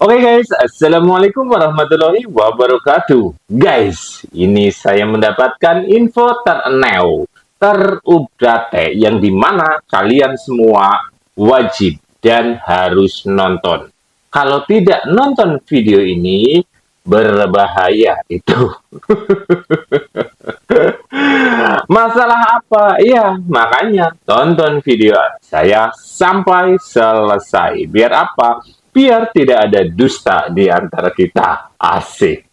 Oke guys, Assalamualaikum warahmatullahi wabarakatuh. Guys, ini saya mendapatkan info terupdate yang dimana kalian semua wajib dan harus nonton. Kalau tidak nonton video ini, berbahaya itu. Masalah apa? Iya, makanya tonton video saya sampai selesai. Biar apa? Biar tidak ada dusta di antara kita. Asik.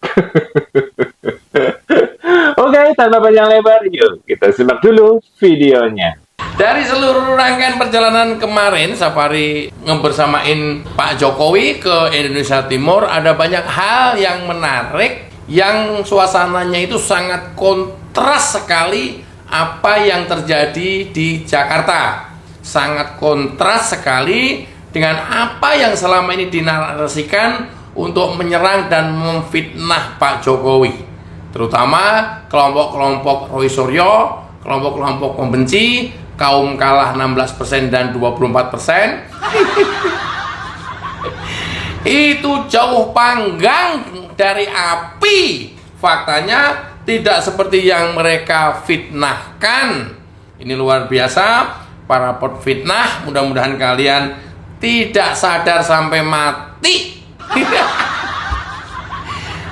Oke, tanpa panjang lebar, yuk kita simak dulu videonya. Dari seluruh rangkaian perjalanan kemarin, safari ngebersamain Pak Jokowi ke Indonesia Timur, ada banyak hal yang menarik, yang suasananya itu sangat kontras sekali apa yang terjadi di Jakarta. Sangat kontras sekali dengan apa yang selama ini dinarasikan untuk menyerang dan memfitnah Pak Jokowi. Terutama kelompok-kelompok Roy Suryo, kelompok-kelompok pembenci, kaum kalah 16% dan 24%. Itu jauh panggang dari api. Faktanya tidak seperti yang mereka fitnahkan. Ini luar biasa. Para fitnah, mudah-mudahan kalian tidak sadar sampai mati.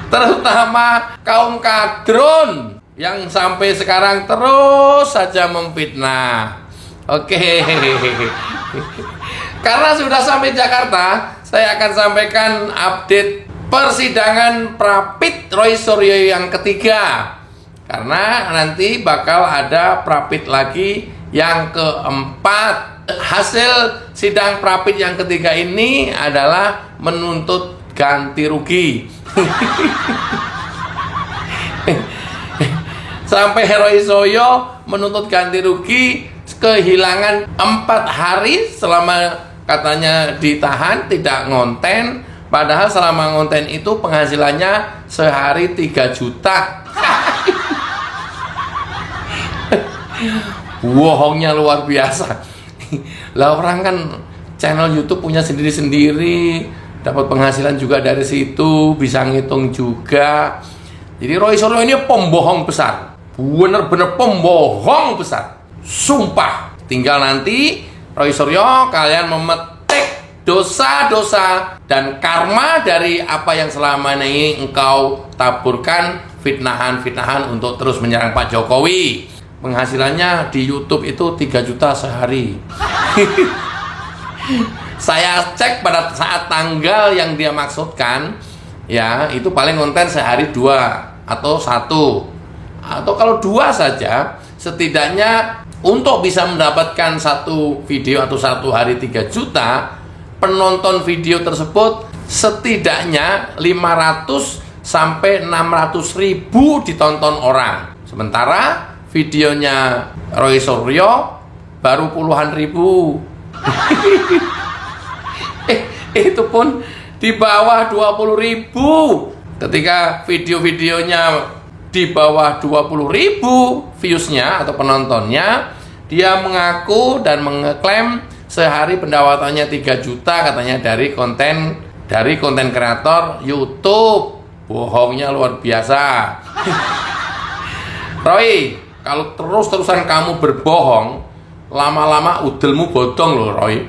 Terutama kaum kadrun yang sampai sekarang terus saja memfitnah. Oke. Karena sudah sampai Jakarta, saya akan sampaikan update persidangan Prapit Roy Suryo yang ketiga. Karena nanti bakal ada Prapit lagi yang keempat. Hasil sidang Prapit yang ketiga ini adalah menuntut ganti rugi. Sampai Roy Suryo menuntut ganti rugi kehilangan 4 hari selama katanya ditahan tidak ngonten, padahal selama ngonten itu penghasilannya sehari 3 juta. Bohongnya luar biasa. Lah orang kan channel YouTube punya sendiri-sendiri, dapat penghasilan juga dari situ, bisa ngitung juga. Jadi Roy Suryo ini pembohong besar. Bener-bener pembohong besar. Sumpah. Tinggal nanti Roy Suryo kalian memetik dosa-dosa dan karma dari apa yang selama ini engkau taburkan, fitnahan-fitnahan untuk terus menyerang Pak Jokowi. Penghasilannya di YouTube itu 3 juta sehari. Saya cek pada saat tanggal yang dia maksudkan, ya itu paling konten sehari 2 atau 1. Atau kalau 2 saja, setidaknya untuk bisa mendapatkan satu video atau satu hari 3 juta, penonton video tersebut setidaknya 500 sampai 600 ribu ditonton orang. Sementara videonya Roy Suryo baru puluhan ribu. Itu pun di bawah 20 ribu. Ketika video-videonya di bawah 20 ribu viewsnya atau penontonnya, dia mengaku dan mengeklaim sehari pendapatannya 3 juta katanya dari konten kreator YouTube. Bohongnya luar biasa. Roy, kalau terus-terusan kamu berbohong, lama-lama udelmu bodong loh Roy.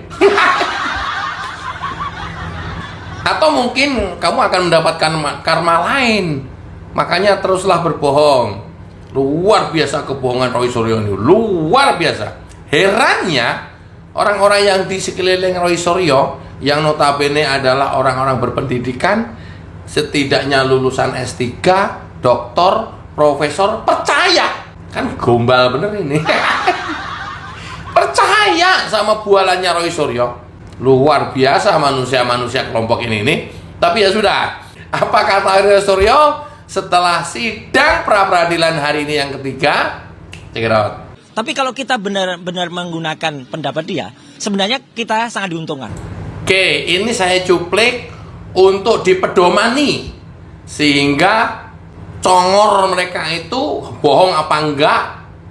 Atau mungkin kamu akan mendapatkan karma lain. Makanya teruslah berbohong. Luar biasa kebohongan Roy Suryo ini. Luar biasa. Herannya orang-orang yang di sekeliling Roy Suryo, yang notabene adalah orang-orang berpendidikan, setidaknya lulusan S3, doktor, profesor, percaya. Kan gombal bener ini. Percaya sama bualannya Roy Suryo. Luar biasa manusia-manusia kelompok ini nih. Tapi ya sudah. Apa kata Roy Suryo setelah sidang pra-peradilan hari ini yang ketiga? Check it out. Tapi kalau kita benar-benar menggunakan pendapat dia, sebenarnya kita sangat diuntungkan. Oke, ini saya cuplik untuk dipedomani sehingga congor mereka itu bohong apa enggak.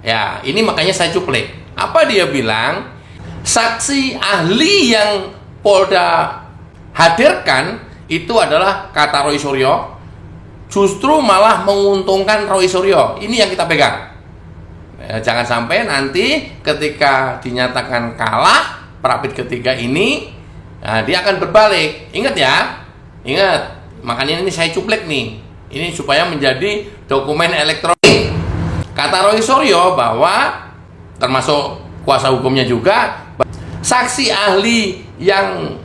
Ya, ini makanya saya cuplik. Apa dia bilang? Saksi ahli yang Polda hadirkan itu adalah kata Roy Suryo, justru malah menguntungkan Roy Suryo. Ini yang kita pegang. Jangan sampai nanti ketika dinyatakan kalah Prapit ketiga ini, nah, dia akan berbalik. Ingat ya, ingat. Makanya ini saya cuplek nih. Ini supaya menjadi dokumen elektronik. Kata Roy Suryo bahwa, termasuk kuasa hukumnya juga, saksi ahli yang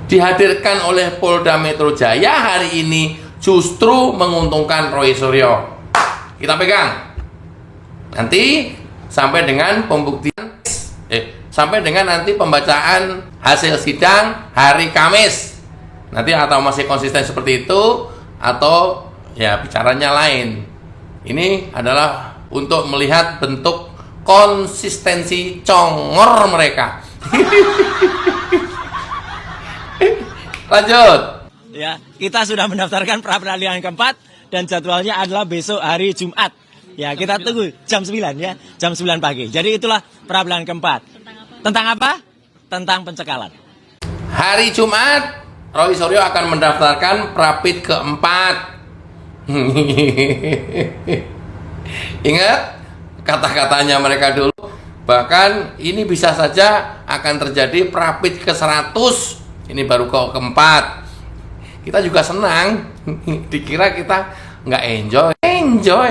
dihadirkan oleh Polda Metro Jaya hari ini justru menguntungkan Roy Suryo. Kita pegang. Nanti sampai dengan pembuktian, sampai dengan nanti pembacaan hasil sidang hari Kamis. Nanti atau masih konsisten seperti itu atau ya bicaranya lain. Ini adalah untuk melihat bentuk konsistensi congor mereka. Lanjut. Ya, kita sudah mendaftarkan pra peradilan keempat dan jadwalnya adalah besok hari Jumat. Ya, kita tunggu jam 9 ya, jam 9 pagi. Jadi itulah pra peradilan keempat. Tentang apa? Tentang pencekalan. Hari Jumat, Roy Suryo akan mendaftarkan Prapit keempat. Ingat kata-katanya mereka dulu. Bahkan ini bisa saja akan terjadi Prapit ke-100. Ini baru keempat. Kita juga senang. Dikira kita nggak enjoy.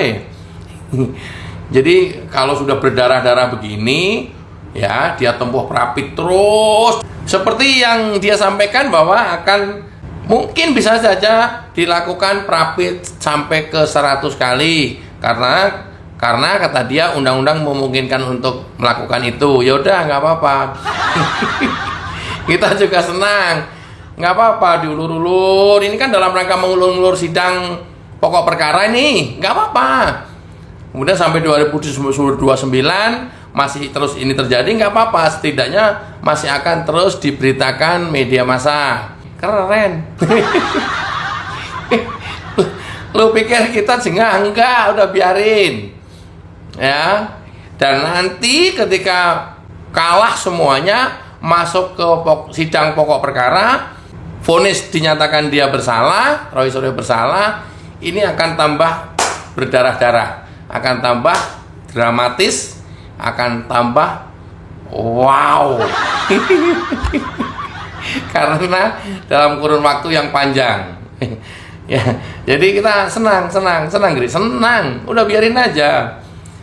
Jadi kalau sudah berdarah-darah begini, ya dia tempuh Prapit terus. Seperti yang dia sampaikan bahwa akan mungkin bisa saja dilakukan Prapit sampai ke 100 kali karena kata dia undang-undang memungkinkan untuk melakukan itu. Ya udah nggak apa-apa. Kita juga senang. Nggak apa-apa diulur-ulur. Ini kan dalam rangka mengulur-ulur sidang pokok perkara ini. Nggak apa-apa. Kemudian sampai 2029 masih terus ini terjadi, nggak apa-apa. Setidaknya masih akan terus diberitakan media massa. Keren. Lu pikir kita jengah? Enggak, udah biarin. Ya. Dan nanti ketika kalah semuanya, masuk ke sidang pokok perkara, vonis dinyatakan dia bersalah, Roy Suryo bersalah, ini akan tambah berdarah-darah, akan tambah dramatis, akan tambah wow. Karena dalam kurun waktu yang panjang. Ya, jadi kita senang, Gri, senang. Udah biarin aja.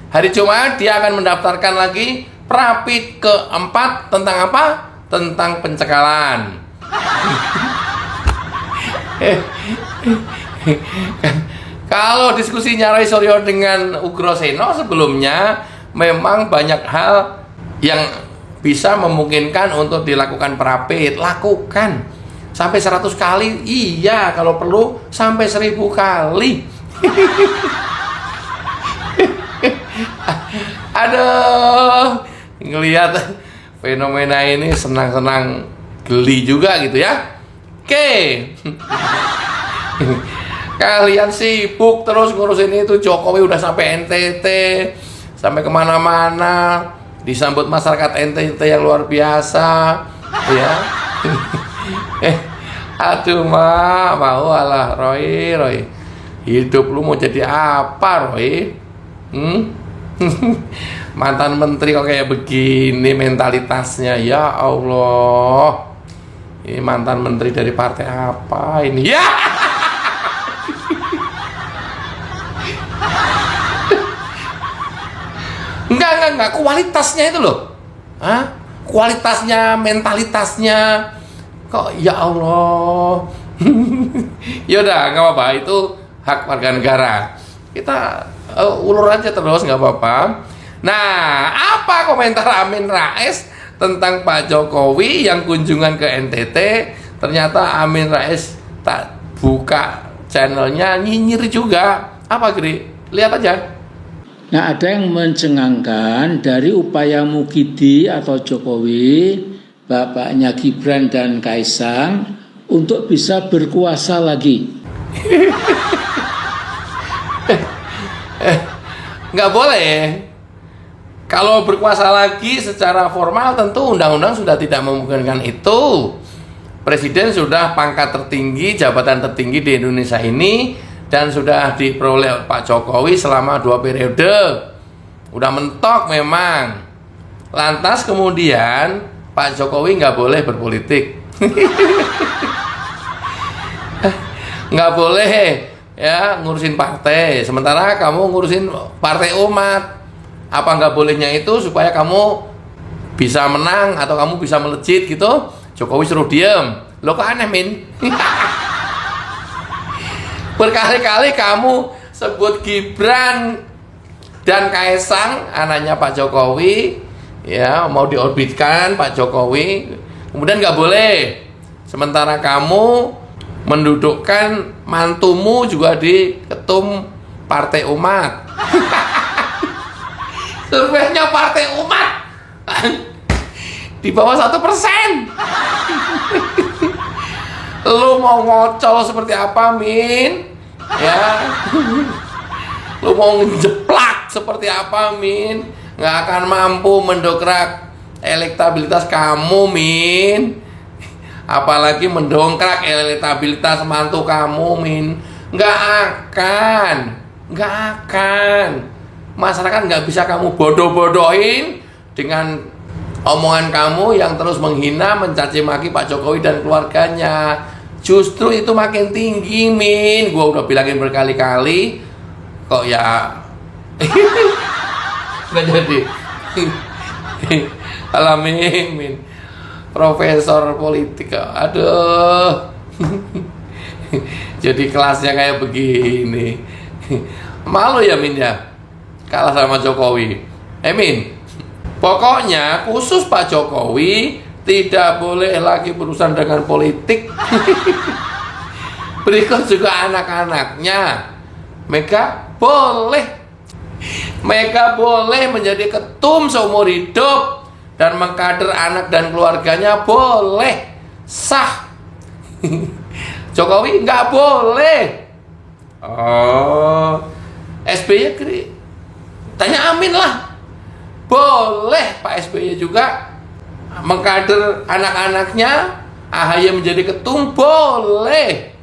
Hari Jumat dia akan mendaftarkan lagi Prapit keempat tentang apa? Tentang pencekalan. Kalau diskusinya Roy Suryo dengan Ugroseno sebelumnya memang banyak hal yang bisa memungkinkan untuk dilakukan Prapit. Lakukan sampai 100 kali. Iya, kalau perlu sampai 1000 kali. Aduh, ngelihat fenomena ini senang-senang, geli juga gitu ya. Oke. Kalian sibuk terus ngurusin itu. Jokowi udah sampai NTT, sampai kemana-mana, disambut masyarakat NTT yang luar biasa, ya. Aduh, mau alah Roy, hidup lu mau jadi apa, Roy? Mantan menteri kok kayak begini mentalitasnya, ya Allah. Ini mantan menteri dari partai apa ini? Ya. Enggak, kualitasnya itu loh. Hah? Kualitasnya, mentalitasnya. Kok ya Allah. Yaudah, nggak apa-apa, itu hak warga negara. Kita ulur aja terus, nggak apa-apa. Nah, apa komentar Amin Rais tentang Pak Jokowi yang kunjungan ke NTT? Ternyata Amin Rais tak buka channelnya, nyinyir juga. Apa, Gri? Lihat aja. Nah, ada yang mencengangkan dari upaya Mukidi atau Jokowi, bapaknya Gibran dan Kaisang, untuk bisa berkuasa lagi. Nggak boleh. Kalau berkuasa lagi secara formal tentu undang-undang sudah tidak memungkinkan itu. Presiden sudah pangkat tertinggi, jabatan tertinggi di Indonesia ini, dan sudah diperoleh Pak Jokowi selama 2 periode. Udah mentok memang. Lantas kemudian Pak Jokowi nggak boleh berpolitik. Nggak boleh ya ngurusin partai, sementara kamu ngurusin partai umat. Apa nggak bolehnya itu supaya kamu bisa menang atau kamu bisa melejit gitu? Jokowi suruh diem. Lo kok aneh, Min? Berkali-kali kamu sebut Gibran dan Kaisang, anaknya Pak Jokowi, ya mau diorbitkan Pak Jokowi, kemudian nggak boleh. Sementara kamu mendudukkan mantumu juga di ketum Partai Umat. Surveinya Partai Umat di bawah 1%. Lu mau ngocol seperti apa, Min? Ya. Lu mau ngejeplak seperti apa, Min? Nggak akan mampu mendongkrak elektabilitas kamu, Min. Apalagi mendongkrak elektabilitas mantu kamu, Min. Nggak akan. Masyarakat nggak bisa kamu bodoh-bodohin dengan omongan kamu yang terus menghina, mencaci maki Pak Jokowi dan keluarganya. Justru itu makin tinggi, Min. Gua udah bilangin berkali-kali, kok ya nggak jadi. Alamin, Min. Profesor politik, aduh. Jadi kelasnya kayak begini. Malu ya, Min ya, kalah sama Jokowi. Min, pokoknya khusus Pak Jokowi tidak boleh lagi berurusan dengan politik. Berikut juga anak-anaknya. Mega boleh menjadi ketum seumur hidup dan mengkader anak dan keluarganya, boleh, sah. Jokowi nggak boleh. Oh, SBY tanya Amin lah. Boleh Pak SBY juga mengkader anak-anaknya, AHY menjadi ketum, boleh.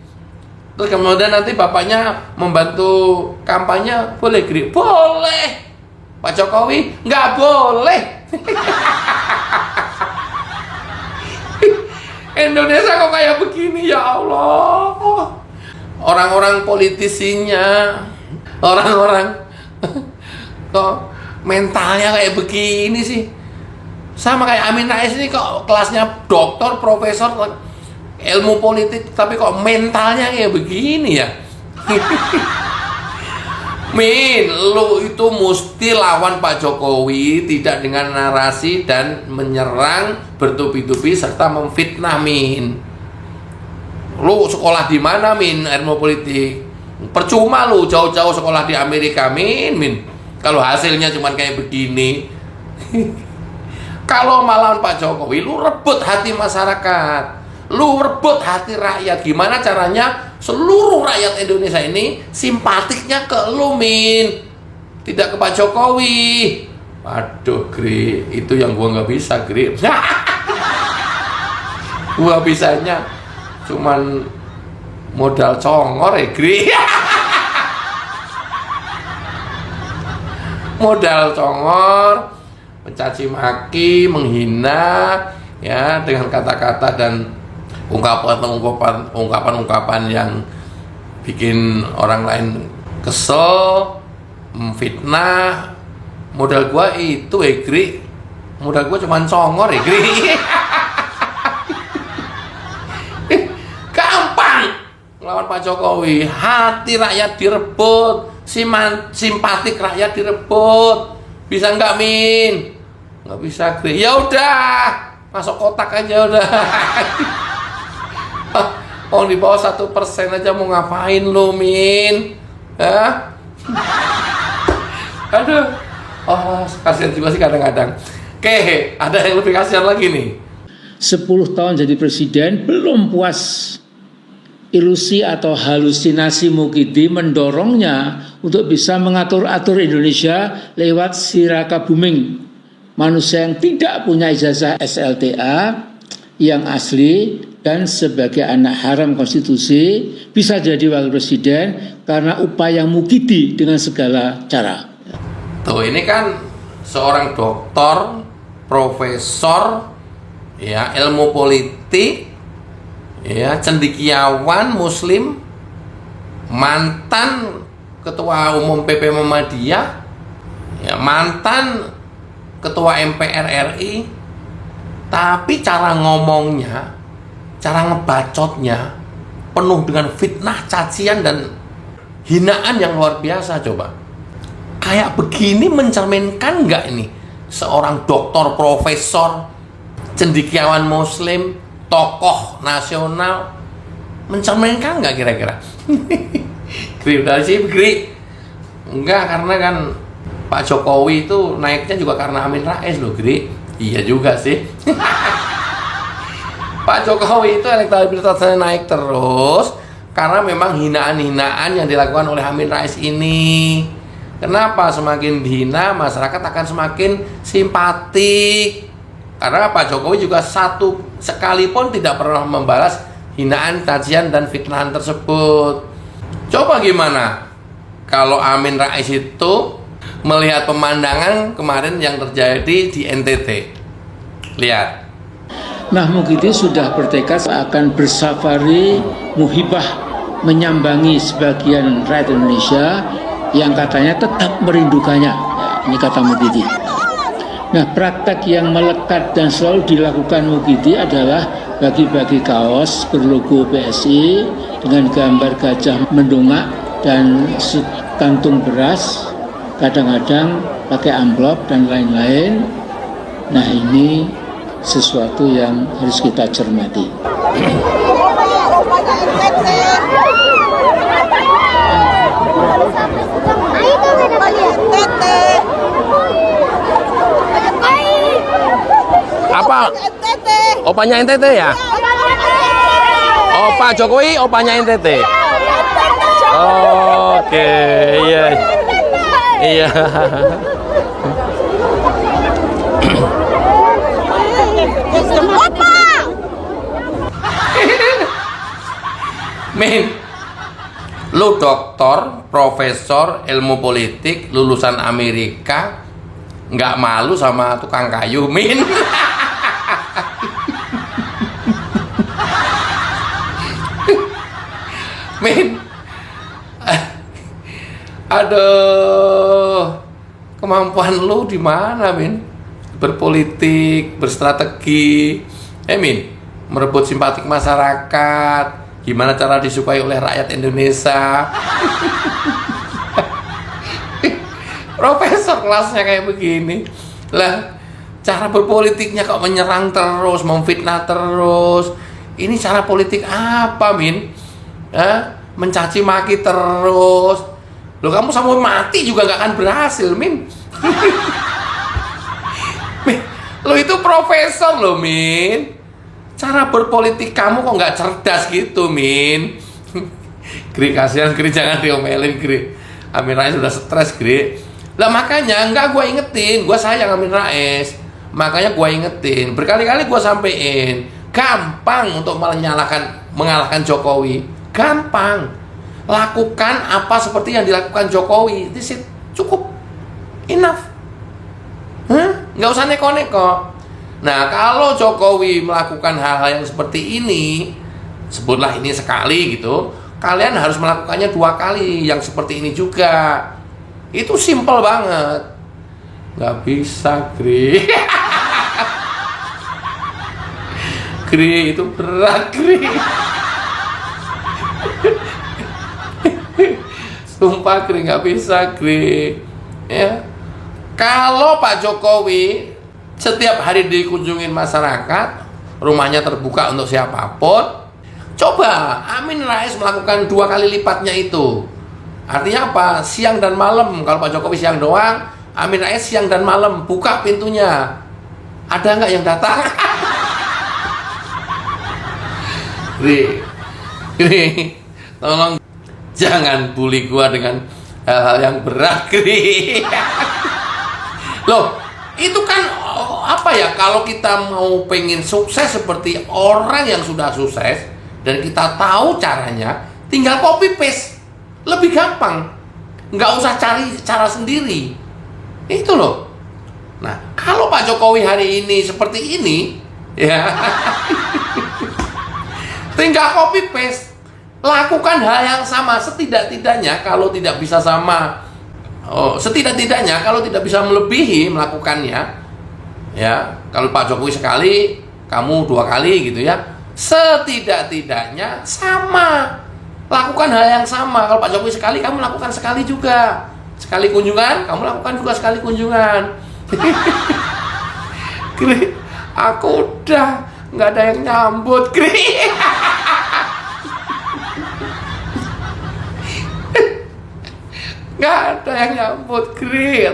Terus kemudian nanti bapaknya membantu kampanye, boleh, Gri? Boleh. Pak Jokowi nggak boleh. Indonesia kok kayak begini, ya Allah. Orang-orang politisinya, orang-orang kok mentalnya kayak begini sih. Sama kayak Amin Rais ini, kok kelasnya doktor, profesor ilmu politik, tapi kok mentalnya kayak begini ya. Min, lu itu mesti lawan Pak Jokowi, tidak dengan narasi dan menyerang bertubi-tubi serta memfitnah, Min. Lu sekolah di mana, Min, ilmu politik? Percuma lu jauh-jauh sekolah di Amerika, Min. Kalau hasilnya cuma kayak begini. Kalau malawan Pak Jokowi, lu rebut hati masyarakat, lu rebut hati rakyat. Gimana caranya seluruh rakyat Indonesia ini simpatiknya ke lu, Min, tidak ke Pak Jokowi. Waduh, Gri, itu yang gua nggak bisa, Gri. Gua bisanya cuman modal congor ya, Gri. Modal congor, mencaci maki, menghina, ya, dengan kata-kata dan ungkapan-ungkapan yang bikin orang lain kesel, memfitnah. Modal gua itu, Gri. Modal gua cuman congor, Gri. Gampang melawan Pak Jokowi. Hati rakyat direbut, simpatik rakyat direbut. Bisa nggak, Min? Nggak bisa, Gri. Ya udah, masuk kotak aja udah. Oh, di bawah 1% aja mau ngapain lu, Min? Hah? Aduh. Oh, kasihan juga sih kadang-kadang. Oke, ada yang lebih kasihan lagi nih. 10 tahun jadi presiden belum puas. Ilusi atau halusinasi Mukidi mendorongnya untuk bisa mengatur-atur Indonesia lewat Siraka Buming, manusia yang tidak punya ijazah SLTA yang asli dan sebagai anak haram konstitusi bisa jadi wakil presiden karena upaya Mukidi dengan segala cara. Tuh, ini kan seorang doktor, profesor, ya, ilmu politik, ya, cendekiawan muslim, mantan ketua umum PP Muhammadiyah, ya, mantan ketua MPR RI, tapi cara ngomongnya, cara ngebacotnya penuh dengan fitnah, cacian, dan hinaan yang luar biasa. Coba, kayak begini mencerminkan nggak ini seorang doktor, profesor, cendekiawan muslim, tokoh nasional, mencerminkan nggak kira-kira? Gri, udah sih, Gri. Enggak, karena kan Pak Jokowi itu naiknya juga karena Amin Rais loh, Gri. Iya juga sih. Pak Jokowi itu elektabilitasnya naik terus karena memang hinaan-hinaan yang dilakukan oleh Amin Rais ini. Kenapa? Semakin dihina, masyarakat akan semakin simpatik. Karena Pak Jokowi juga satu sekalipun tidak pernah membalas hinaan, cacian, dan fitnahan tersebut. Coba gimana kalau Amin Rais itu melihat pemandangan kemarin yang terjadi di NTT? Lihat. Nah, Mukidi sudah bertekad akan bersafari muhibah menyambangi sebagian rakyat Indonesia yang katanya tetap merindukannya. Ya, ini kata Mukidi. Nah, praktek yang melekat dan selalu dilakukan Mukidi adalah bagi-bagi kaos berlogo PSI dengan gambar gajah mendongak dan sekantung beras, kadang-kadang pakai amplop dan lain-lain. Nah, ini sesuatu yang harus kita cermati. Apa? Opanya NTT ya? Oh, Pak Jokowi opanya NTT. Oke, iya. Iya. Min, lu doktor, profesor, ilmu politik, lulusan Amerika, nggak malu sama tukang kayu, Min? Min, aduh, kemampuan lu di mana, Min? Berpolitik, berstrategi, Min, merebut simpatik masyarakat. Gimana cara disukai oleh rakyat Indonesia? Profesor kelasnya kayak begini. Lah, cara berpolitiknya kok menyerang terus, memfitnah terus. Ini cara politik apa, Min? Mencaci maki terus. Loh, kamu sampai mati juga gak akan berhasil, Min. Min, lo itu profesor loh, Min. Cara berpolitik kamu kok nggak cerdas gitu, Min. Gri, kasihan Gri, jangan diomelin, Gri. Amin Rais sudah stres, Gri. Lah makanya enggak, gue ingetin, gue sayang Amin Rais. Makanya gue ingetin, berkali-kali gue sampein, gampang untuk mengalahkan Jokowi. Gampang. Lakukan apa seperti yang dilakukan Jokowi. This is cukup. Enough. Nggak usah neko-neko. Nah, kalau Jokowi melakukan hal-hal yang seperti ini, sebutlah ini sekali gitu, kalian harus melakukannya 2 kali yang seperti ini juga. Itu simple banget. Nggak bisa, Gri. Gri, itu berat, Gri. Sumpah, Gri, nggak bisa, Gri. Ya. Kalau Pak Jokowi setiap hari dikunjungin masyarakat, rumahnya terbuka untuk siapapun, coba Amin Rais melakukan 2 kali lipatnya itu. Artinya apa? Siang dan malam. Kalau Pak Jokowi siang doang, Amin Rais siang dan malam, buka pintunya. Ada nggak yang datang? Gri, tolong jangan bully gua dengan hal-hal yang berat, Gri. Loh, itu kan apa ya, kalau kita mau pengen sukses seperti orang yang sudah sukses dan kita tahu caranya, tinggal copy paste, lebih gampang, nggak usah cari cara sendiri, itu loh. Nah, kalau Pak Jokowi hari ini seperti ini, ya, tinggal copy paste, lakukan hal yang sama. Setidak-tidaknya kalau tidak bisa sama, setidak-tidaknya kalau tidak bisa melebihi melakukannya, ya, kalau Pak Jokowi sekali, kamu 2 kali gitu ya, setidak-tidaknya sama, lakukan hal yang sama. Kalau Pak Jokowi sekali, kamu lakukan sekali juga. Sekali kunjungan, kamu lakukan juga sekali kunjungan. Kri, aku udah nggak ada yang nyambut, Kri. Nggak ada yang nyambut, Kri.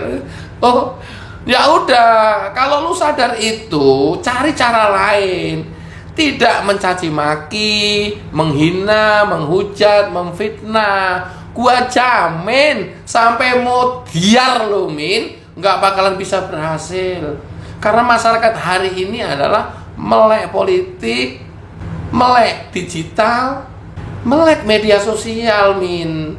Oh, ya udah, kalau lu sadar itu, cari cara lain. Tidak mencaci maki, menghina, menghujat, memfitnah. Gua jamin sampai mau diar lu, Min, nggak bakalan bisa berhasil. Karena masyarakat hari ini adalah melek politik, melek digital, melek media sosial, Min.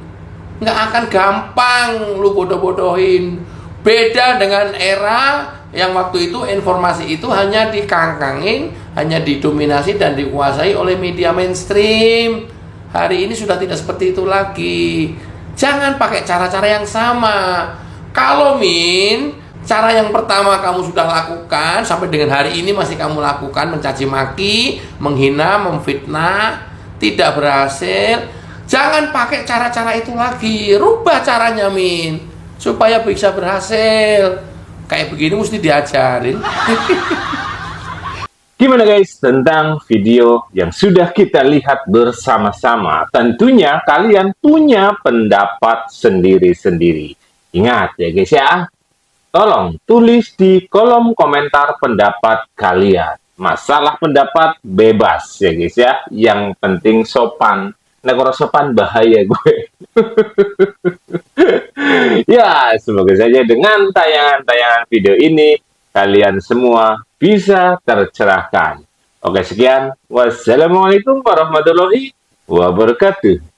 Nggak akan gampang lu bodoh-bodohin. Beda dengan era yang waktu itu informasi itu hanya dikangkangin, hanya didominasi dan dikuasai oleh media mainstream. Hari ini sudah tidak seperti itu lagi. Jangan pakai cara-cara yang sama. Kalau Min, cara yang pertama kamu sudah lakukan, sampai dengan hari ini masih kamu lakukan, mencaci maki, menghina, memfitnah, tidak berhasil, jangan pakai cara-cara itu lagi. Rubah caranya, Min, supaya bisa berhasil. Kayak begini mesti diajarin. Gimana guys tentang video yang sudah kita lihat bersama-sama? Tentunya kalian punya pendapat sendiri-sendiri. Ingat ya guys ya, tolong tulis di kolom komentar pendapat kalian. Masalah pendapat bebas ya guys ya, yang penting sopan. Nah kalau sopan bahaya gue. Ya, semoga saja dengan tayangan-tayangan video ini kalian semua bisa tercerahkan. Oke, sekian. Wassalamualaikum warahmatullahi wabarakatuh.